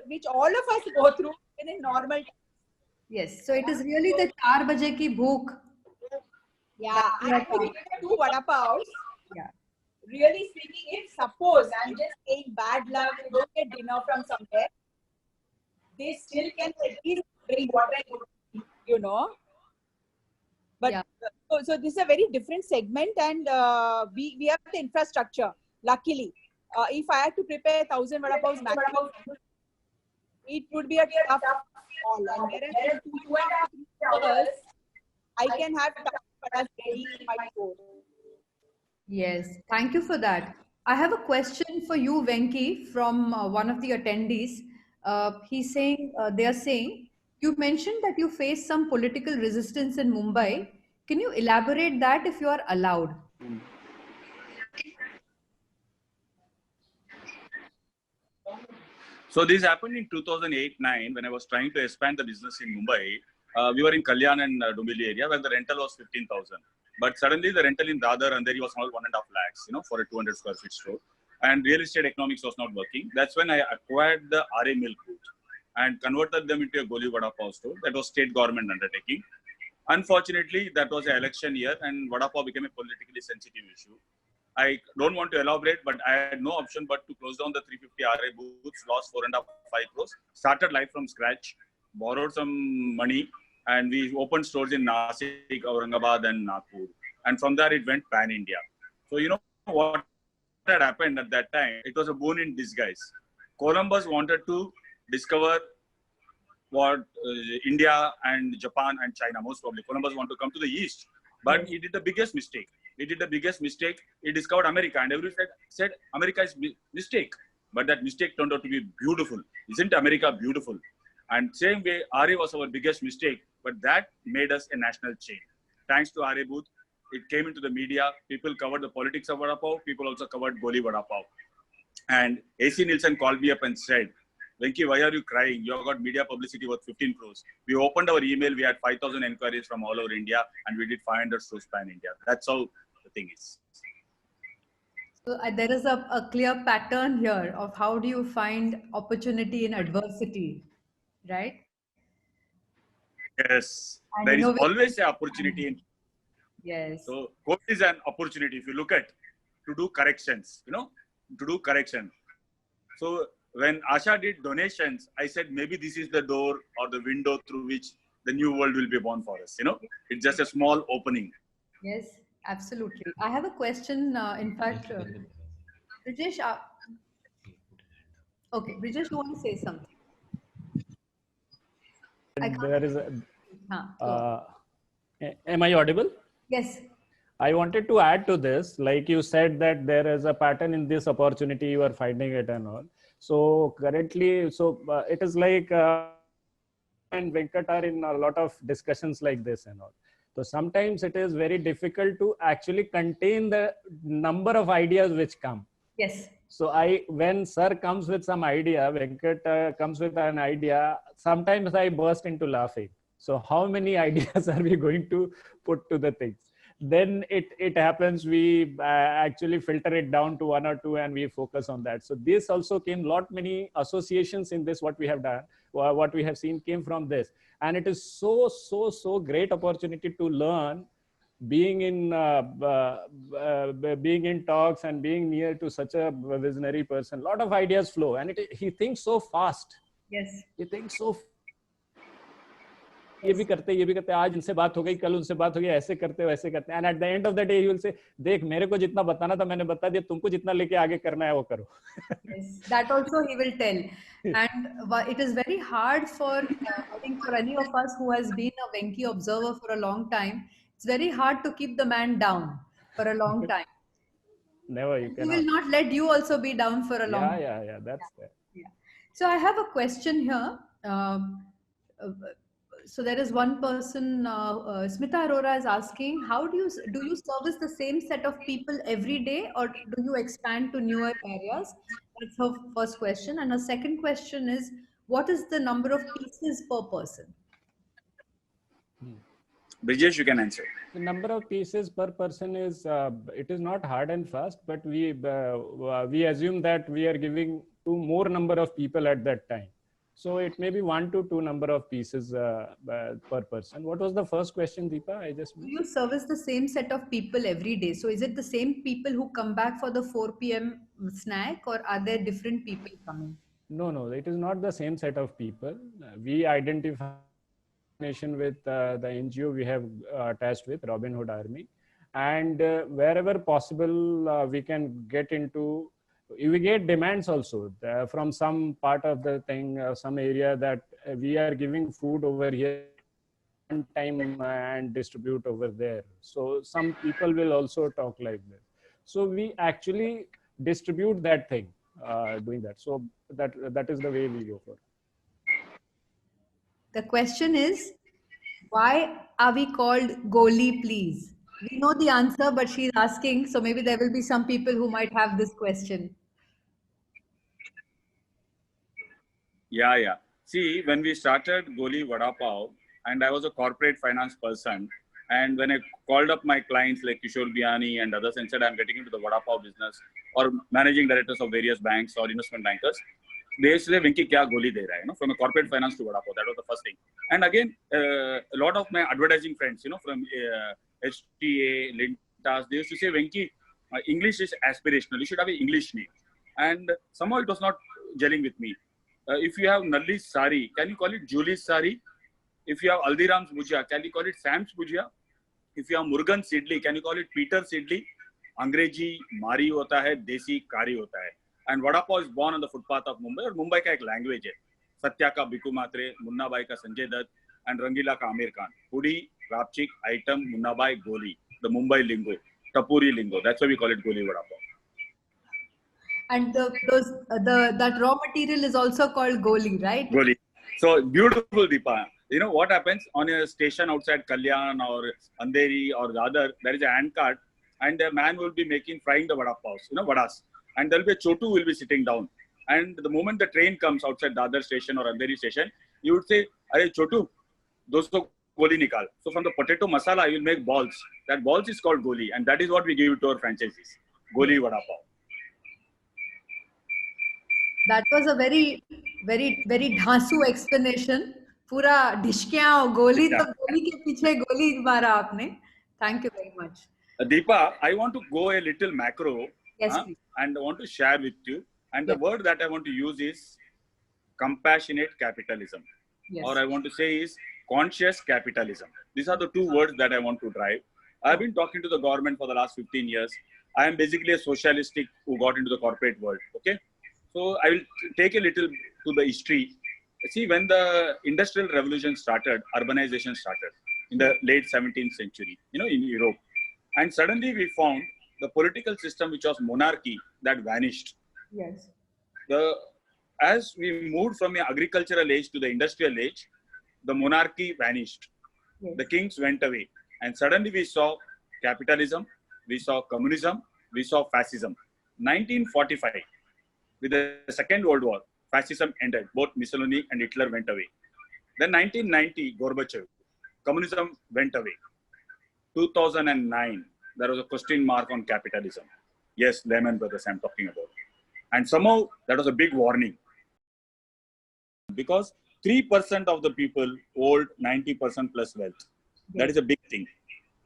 Speaker 5: which all of us go through in a normal time.
Speaker 2: Yes. So it is really the 4 baje ki bhook.
Speaker 5: Yeah, and if you do vada pav,
Speaker 2: Yeah.
Speaker 5: really speaking, if suppose I'm just saying bad luck, you don't get dinner from somewhere, they still can at least bring water, you know. But
Speaker 2: Yeah.
Speaker 5: so this is a very different segment, and we have the infrastructure. Luckily, if I had to prepare 1,000 vada pavs maximum, it would be a tough call. And whereas in 2.5 hours, I can have vadas ready in my phone.
Speaker 2: Yes. Thank you for that. I have a question for you, Venki, from one of the attendees. They are saying, you mentioned that you faced some political resistance in Mumbai. Can you elaborate that if you are allowed?
Speaker 1: So this happened in 2008-9 when I was trying to expand the business in Mumbai. We were in Kalyan and Dombivli area where the rental was 15,000. But suddenly the rental in Dadar and Andheri was now 1.5 lakhs, for a 200 square feet store. And real estate economics was not working. That's when I acquired the RA Milk Booth and converted them into a Goli Vada Pav store. That was state government undertaking. Unfortunately, that was an election year and Vada Pav became a politically sensitive issue. I don't want to elaborate, but I had no option but to close down the 350 RA booths, lost 4.5 crores, started life from scratch, borrowed some money, and we opened stores in Nasik, Aurangabad, and Nagpur. And from there, it went pan-India. So, what had happened at that time? It was a boon in disguise. Columbus wanted to discover what India and Japan and China, most probably. Columbus wanted to come to the east, but he did the biggest mistake. He discovered America, and everyone said America is mistake. But that mistake turned out to be beautiful. Isn't America beautiful? And same way, RA was our biggest mistake, but that made us a national chain. Thanks to RA Booth, it came into the media. People covered the politics of Vada Pav. People also covered Goli Vada Pav. And AC Nielsen called me up and said, Venki, why are you crying? You have got media publicity worth 15 crores. We opened our email. We had 5,000 inquiries from all over India, and we did 500 stores pan India. That's how the thing is.
Speaker 2: So there is a clear pattern here of how do you find opportunity in adversity, right?
Speaker 1: Yes,
Speaker 2: And
Speaker 1: there is
Speaker 2: innovation.
Speaker 1: always an opportunity.
Speaker 2: Yes.
Speaker 1: So COVID is an opportunity. If you look at to do corrections, to do correction. So when Asha did donations, I said maybe this is the door or the window through which the new world will be born for us. It's just a small opening.
Speaker 2: Yes, absolutely. I have a question. In fact, Brijesh, okay, Brijesh, you want to say something?
Speaker 3: There is am I audible?
Speaker 2: Yes.
Speaker 3: I wanted to add to this, like you said that there is a pattern in this opportunity, you are finding it and all. So currently, it is like and Venkat are in a lot of discussions like this and all. So sometimes it is very difficult to actually contain the number of ideas which come.
Speaker 2: Yes.
Speaker 3: So when sir comes with some idea, Venkat comes with an idea, sometimes I burst into laughing. So how many ideas are we going to put to the things? Then it happens, we actually filter it down to one or two and we focus on that. So this also came, many associations in this, what we have done, what we have seen came from this. And it is so great opportunity to learn, being in talks and being near to such a visionary person. Lot of ideas flow and he thinks so fast.
Speaker 2: Yes.
Speaker 3: He thinks so ये भी करते आज इनसे बात हो गई, कल उनसे बात हो गई, ऐसे करते वैसे करते, and at the end of the day he will say, देख मेरे को जितना बताना था मैंने बता दिया, तुमको जितना लेके आगे करना है वो करो.
Speaker 2: Yes, that also he will tell. And it is very hard for I think for any of us who has been a Venki observer for a long time, it's very hard to keep the man down for a long time.
Speaker 3: Never, you cannot.
Speaker 2: He will not let you also be down for a long time.
Speaker 3: Yeah, that's there.
Speaker 2: Yeah. So I have a question here. So there is one person, Smita Arora is asking, how do you service the same set of people every day, or do you expand to newer areas? That's her first question. And her second question is, what is the number of pieces per person?
Speaker 1: Brijesh, you can answer.
Speaker 3: The number of pieces per person is, it is not hard and fast, but we assume that we are giving to more number of people at that time. So it may be 1 to 2 number of pieces per person. What was the first question, Deepa?
Speaker 2: Do you service the same set of people every day? So is it the same people who come back for the 4 p.m. snack, or are there different people coming?
Speaker 3: No, it is not the same set of people. We identify with the NGO we have attached with, Robin Hood Army. And wherever possible, we can get into, we get demands also from some part of the thing, some area that we are giving food over here one time and distribute over there. So some people will also talk like this. So we actually distribute that thing doing that. So that is the way we go for it.
Speaker 2: The question is, why are we called Goli, please? We know the answer, but she's asking, so maybe there will be some people who might have this question.
Speaker 1: Yeah. See, when we started Goli Vada Pav, and I was a corporate finance person, and when I called up my clients like Kishore Biani and others and said, I'm getting into the Vada Pav business, or managing directors of various banks or investment bankers, they used to say, Venki, kya Goli de raha hai? From a corporate finance to Vada Pav. That was the first thing. And again, a lot of my advertising friends, from HTA, Lintas, they used to say, Venki, English is aspirational. You should have an English name. And somehow it was not gelling with me. If you have Nalli's Sari, can you call it Julie's Sari? If you have Aldiram's Bhujia, can you call it Sam's Bhujia? If you have Murugan Sidli, can you call it Peter Sidli? Angreji Mari hota hai, Desi Kari hota hai. And Vada Pav is born on the footpath of Mumbai. And Mumbai ka ek language hai. Satya ka Bhikkhu Matre, Munna Bai ka Sanjay Dutt, and Rangila ka Amir Khan. Pudi, Rapchik, Item, Munna Bai, Goli. The Mumbai lingo, Tapuri lingo. That's why we call it Goli Vada Pav.
Speaker 2: And that raw material is also called Goli, right?
Speaker 1: Goli. So beautiful, Deepa. You know what happens on a station outside Kalyan or Andheri or the other, there is a hand cart and a man will be frying the vada paos, vadas. And there will be a chotu will be sitting down. And the moment the train comes outside the other station or Andheri station, you would say, Arey chotu, dosto goli nikal. So from the potato masala, I will make balls. That balls is called goli. And that is what we give to our franchisees. Goli vada pav.
Speaker 2: That was a very, very, very dhasu explanation. Pura dishkyan goli to goli ke piche goli mara aapne. Thank you very much.
Speaker 1: Deepa, I want to go a little macro.
Speaker 2: Yes, please.
Speaker 1: And I want to share with you. And the word that I want to use is compassionate capitalism.
Speaker 2: Yes.
Speaker 1: Or I want to say is conscious capitalism. These are the two words that I want to drive. I've been talking to the government for the last 15 years. I am basically a socialistic who got into the corporate world. Okay. So I will take a little to the history. See, when the industrial revolution started, urbanization started in the late 17th century, in Europe. And suddenly we found the political system, which was monarchy, that vanished.
Speaker 2: Yes.
Speaker 1: As we moved from the agricultural age to the industrial age, the monarchy vanished.
Speaker 2: Yes.
Speaker 1: The kings went away. And suddenly we saw capitalism, we saw communism, we saw fascism. 1945, with the Second World War, fascism ended. Both Mussolini and Hitler went away. Then 1990, Gorbachev, communism went away. 2009, there was a question mark on capitalism. Yes, Lehman Brothers I'm talking about. And somehow that was a big warning. Because 3% of the people hold 90% plus wealth. That is a big thing.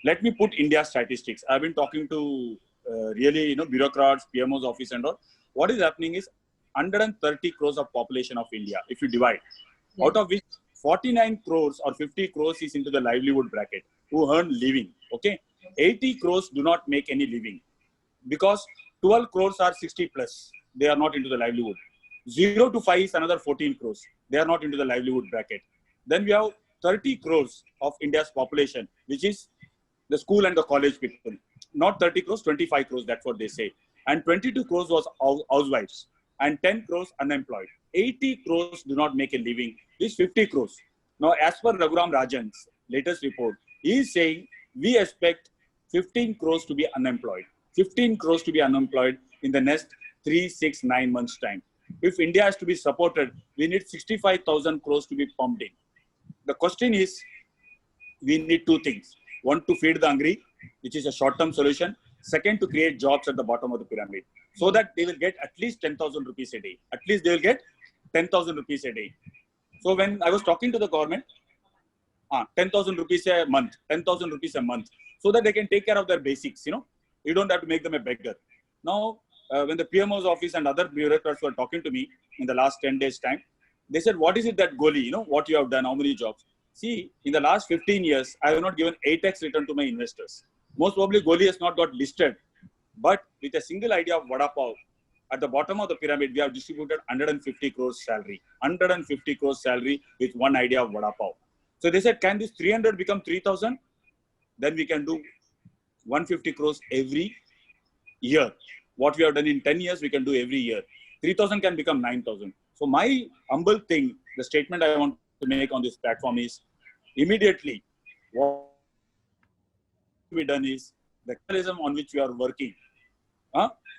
Speaker 1: Let me put India statistics. I've been talking to really, bureaucrats, PMO's office and all. What is happening is 130 crores of population of India, if you divide, out of which 49 crores or 50 crores is into the livelihood bracket, who earn living, okay? 80 crores do not make any living because 12 crores are 60 plus. They are not into the livelihood. 0 to 5 is another 14 crores. They are not into the livelihood bracket. Then we have 30 crores of India's population, which is the school and the college people. Not 30 crores, 25 crores, that's what they say. And 22 crores was housewives and 10 crores unemployed. 80 crores do not make a living. This 50 crores. Now, as per Raghuram Rajan's latest report, he is saying we expect 15 crores to be unemployed. 15 crores to be unemployed in the next 3, 6, 9 months time. If India has to be supported, we need 65,000 crores to be pumped in. The question is, we need two things. One, to feed the hungry, which is a short-term solution. Second, to create jobs at the bottom of the pyramid so that they will get at least 10,000 rupees a day. At least they will get 10,000 rupees a day. So when I was talking to the government, 10,000 rupees a month, 10,000 rupees a month, so that they can take care of their basics, You don't have to make them a beggar. Now, when the PMO's office and other bureaucrats were talking to me in the last 10 days time, they said, what is it that Goli, what you have done, how many jobs? See, in the last 15 years, I have not given 8x return to my investors. Most probably Goli has not got listed, but with a single idea of Vada Pav, at the bottom of the pyramid, we have distributed 150 crores salary, 150 crores salary with one idea of Vada Pav. So they said, can this 300 become 3,000? Then we can do 150 crores every year. what we have done in 10 years, we can do every year. 3,000 can become 9,000. So my humble thing, the statement I want to make on this platform is, immediately, what we done is, the capitalism on which we are working,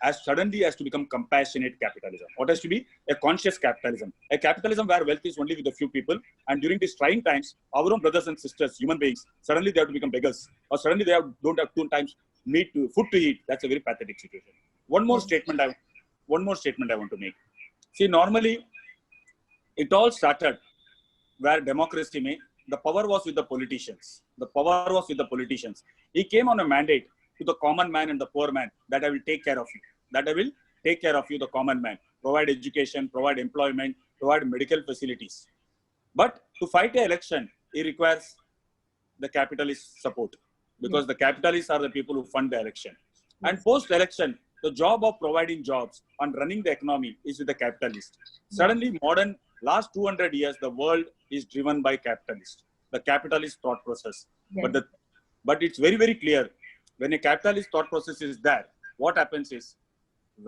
Speaker 1: as suddenly has to become compassionate capitalism. What has to be? A conscious capitalism. A capitalism where wealth is only with a few people, and during these trying times, our own brothers and sisters, human beings, suddenly they have to become beggars, or suddenly they don't have 2 times food to eat. That's a very pathetic situation. One more statement I want to make. See, normally, it all started where democracy may, the power was with the politicians. The power was with the politicians. He came on a mandate to the common man and the poor man that I will take care of you. That I will take care of you, the common man. Provide education, provide employment, provide medical facilities. But to fight an election, it requires the capitalist support, because the capitalists are the people who fund the election. And post-election, the job of providing jobs and running the economy is with the capitalist. Suddenly, modern last 200 years, the world is driven by capitalists, the capitalist thought process. But it's very, very clear, when a capitalist thought process is there, what happens is,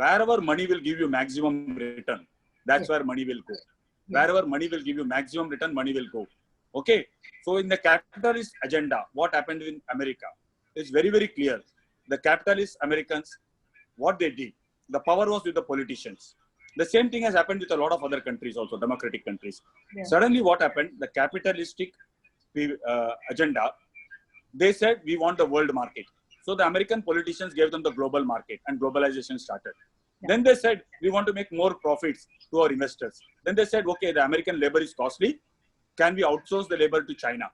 Speaker 1: wherever money will give you maximum return, that's where money will go. Wherever money will give you maximum return, money will go. Okay. So in the capitalist agenda, what happened in America is very, very clear. The capitalist Americans, what they did, the power was with the politicians. The same thing has happened with a lot of other countries also, democratic countries. Suddenly what happened, the capitalistic agenda, they said, we want the world market. So the American politicians gave them the global market, and globalization started. Then they said, we want to make more profits to our investors. Then they said, okay, the American labor is costly. Can we outsource the labor to China?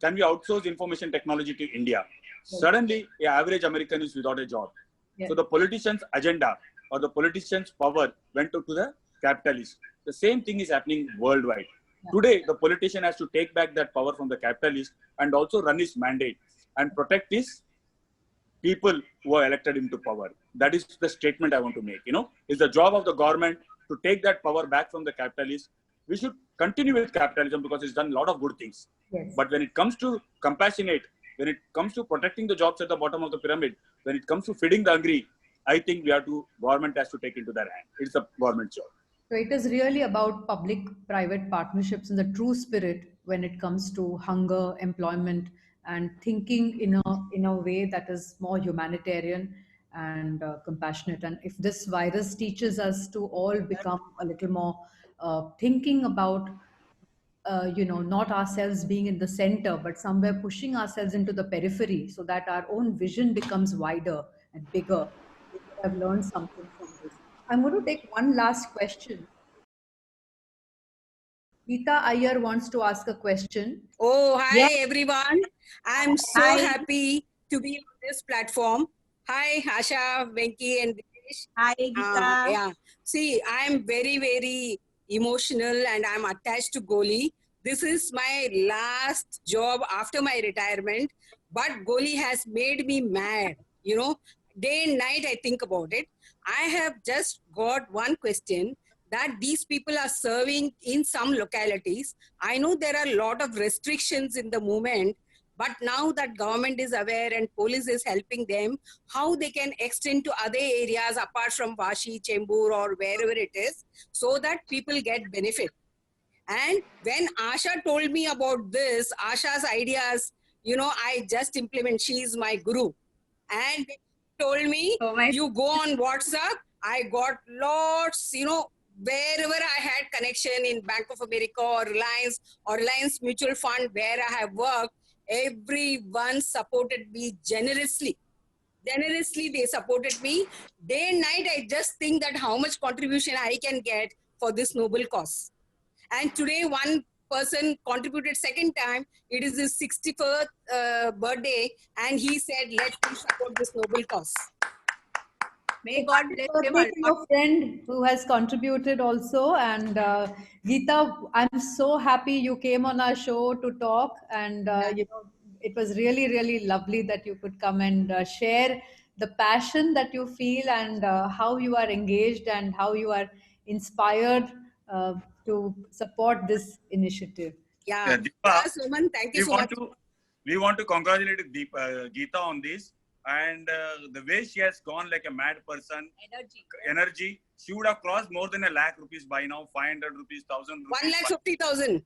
Speaker 1: Can we outsource information technology to India? Suddenly, the average American is without a job. So the politicians' agenda or the politicians' power went to the capitalists. The same thing is happening worldwide. Today, the politician has to take back that power from the capitalist and also run his mandate and protect his people who are elected into power. That is the statement I want to make. It's the job of the government to take that power back from the capitalists. We should continue with capitalism because it's done a lot of good things. But when it comes to compassionate, when it comes to protecting the jobs at the bottom of the pyramid, when it comes to feeding the hungry, I think government has to take into their hand. It's a government job.
Speaker 2: So it is really about public-private partnerships in the true spirit when it comes to hunger, employment, and thinking in a way that is more humanitarian and compassionate. And if this virus teaches us to all become a little more thinking about, not ourselves being in the center, but somewhere pushing ourselves into the periphery so that our own vision becomes wider and bigger, we could have learned something from this. I'm going to take one last question. Geeta Iyer wants to ask a question.
Speaker 6: Oh, hi everyone. I'm so
Speaker 5: Hi.
Speaker 6: happy to be on this platform. Hi, Asha, Venki, and Dinesh.
Speaker 5: Hi, Geeta.
Speaker 6: Yeah. See, I'm very, very emotional and I'm attached to Goli. This is my last job after my retirement, but Goli has made me mad. Day and night I think about it. I have just got one question, that these people are serving in some localities. I know there are a lot of restrictions in the movement, but now that government is aware and police is helping them, how they can extend to other areas apart from Vashi, Chembur or wherever it is, so that people get benefit. And when Asha told me about this, Asha's ideas, I just implement. She is my guru. And they told me, you go on WhatsApp. I got lots, wherever I had connection in Bank of America or Reliance Mutual Fund where I have worked, everyone supported me generously. Generously, they supported me. Day and night, I just think that how much contribution I can get for this noble cause. And today, one person contributed second time. It is his 61st birthday, and he said, "Let me support this noble cause." May God bless him.
Speaker 2: Birthday to your friend who has contributed also. And Geeta, I'm so happy you came on our show to talk. And it was really, really lovely that you could come and share the passion that you feel and how you are engaged and how you are inspired to support this initiative.
Speaker 6: Yeah,
Speaker 1: Deepa,
Speaker 6: Suman, thank you so much.
Speaker 1: We want to congratulate Geeta on this. and the way she has gone like a mad person, energy, she would have crossed more than ₹1 lakh by now, 500 rupees, 1,000 rupees.
Speaker 6: 1,50,000.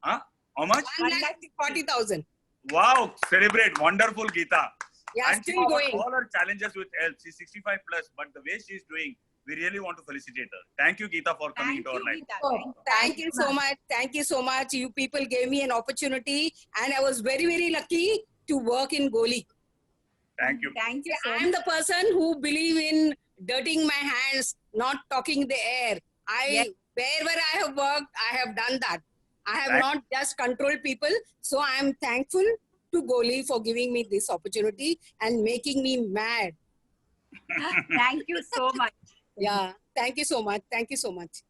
Speaker 1: Huh? How much?
Speaker 6: 1,40,000.
Speaker 1: Wow, celebrate. Wonderful, Geeta.
Speaker 6: Yeah,
Speaker 1: And she
Speaker 6: still
Speaker 1: got
Speaker 6: going.
Speaker 1: all her challenges with health. She's 65 plus, but the way she's doing, we really want to felicitate her. Thank you, Geeta, for coming into our life.
Speaker 2: Oh,
Speaker 6: Thank you so much. Thank you so much. You people gave me an opportunity, and I was very, very lucky to work in Goli.
Speaker 1: Thank you.
Speaker 5: Thank you so
Speaker 6: I am the person who believe in dirtying my hands, not talking the air. Wherever I have worked, I have done that. I have
Speaker 1: Thank-
Speaker 6: not just controlled people. So I am thankful to Goli for giving me this opportunity and making me mad.
Speaker 5: Thank you so much.
Speaker 6: Yeah. Thank you so much. Thank you so much.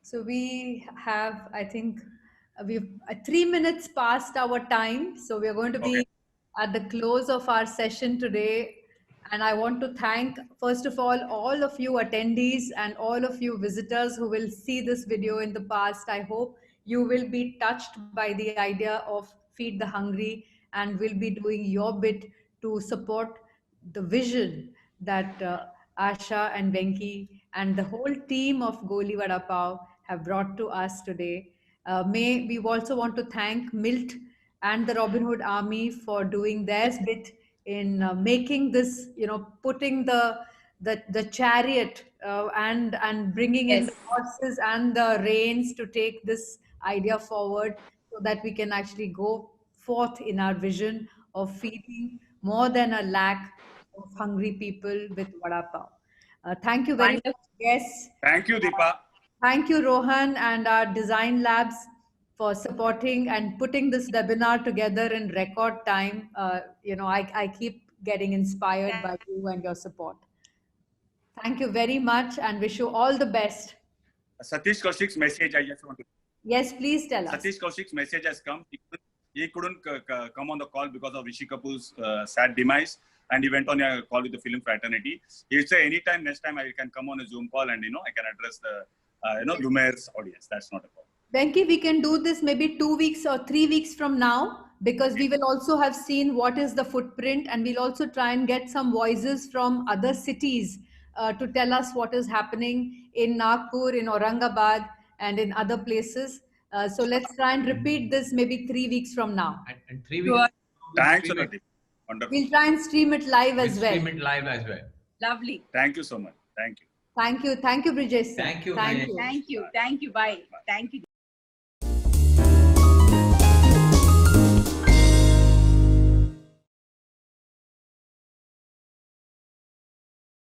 Speaker 2: So we have, I think, we've 3 minutes past our time. So we're going to be
Speaker 1: Okay.
Speaker 2: at the close of our session today. And I want to thank, first of all of you attendees and all of you visitors who will see this video in the past. I hope you will be touched by the idea of Feed the Hungry and will be doing your bit to support the vision that Asha and Venki and the whole team of Goli Vada Pav have brought to us today. We also want to thank Milt and the Robin Hood Army for doing their bit in making this, putting the chariot and bringing in the horses and the reins to take this idea forward, so that we can actually go forth in our vision of feeding more than 1 lakh of hungry people with vada pav. Thank you very much. Yes.
Speaker 1: Thank you, Deepa.
Speaker 2: Thank you, Rohan, and our design labs for supporting and putting this webinar together in record time. I keep getting inspired by you and your support. Thank you very much and wish you all the best.
Speaker 1: Satish Kaushik's message, I just want to.
Speaker 2: Yes, please tell us.
Speaker 1: Satish Kaushik's message has come. He couldn't come on the call because of Rishi Kapoor's sad demise, and he went on a call with the film fraternity. He said, anytime, next time I can come on a Zoom call and, I can address the, Lumaire's audience. That's not a problem.
Speaker 2: Venki, we can do this maybe 2 weeks or 3 weeks from now, because we will also have seen what is the footprint, and we'll also try and get some voices from other cities to tell us what is happening in Nagpur, in Aurangabad, and in other places. So let's try and repeat this maybe 3 weeks from now.
Speaker 4: And 3 weeks.
Speaker 1: Thanks, Anadi. Wonderful.
Speaker 2: We'll try and stream it live as well.
Speaker 4: Stream it live as well.
Speaker 5: Lovely.
Speaker 1: Thank you so much. Thank you.
Speaker 2: Thank you. Thank you, Brijesh.
Speaker 4: Thank you.
Speaker 2: Thank
Speaker 4: Brijesh.
Speaker 2: you.
Speaker 5: Thank you. Thank you. Bye. Thank you.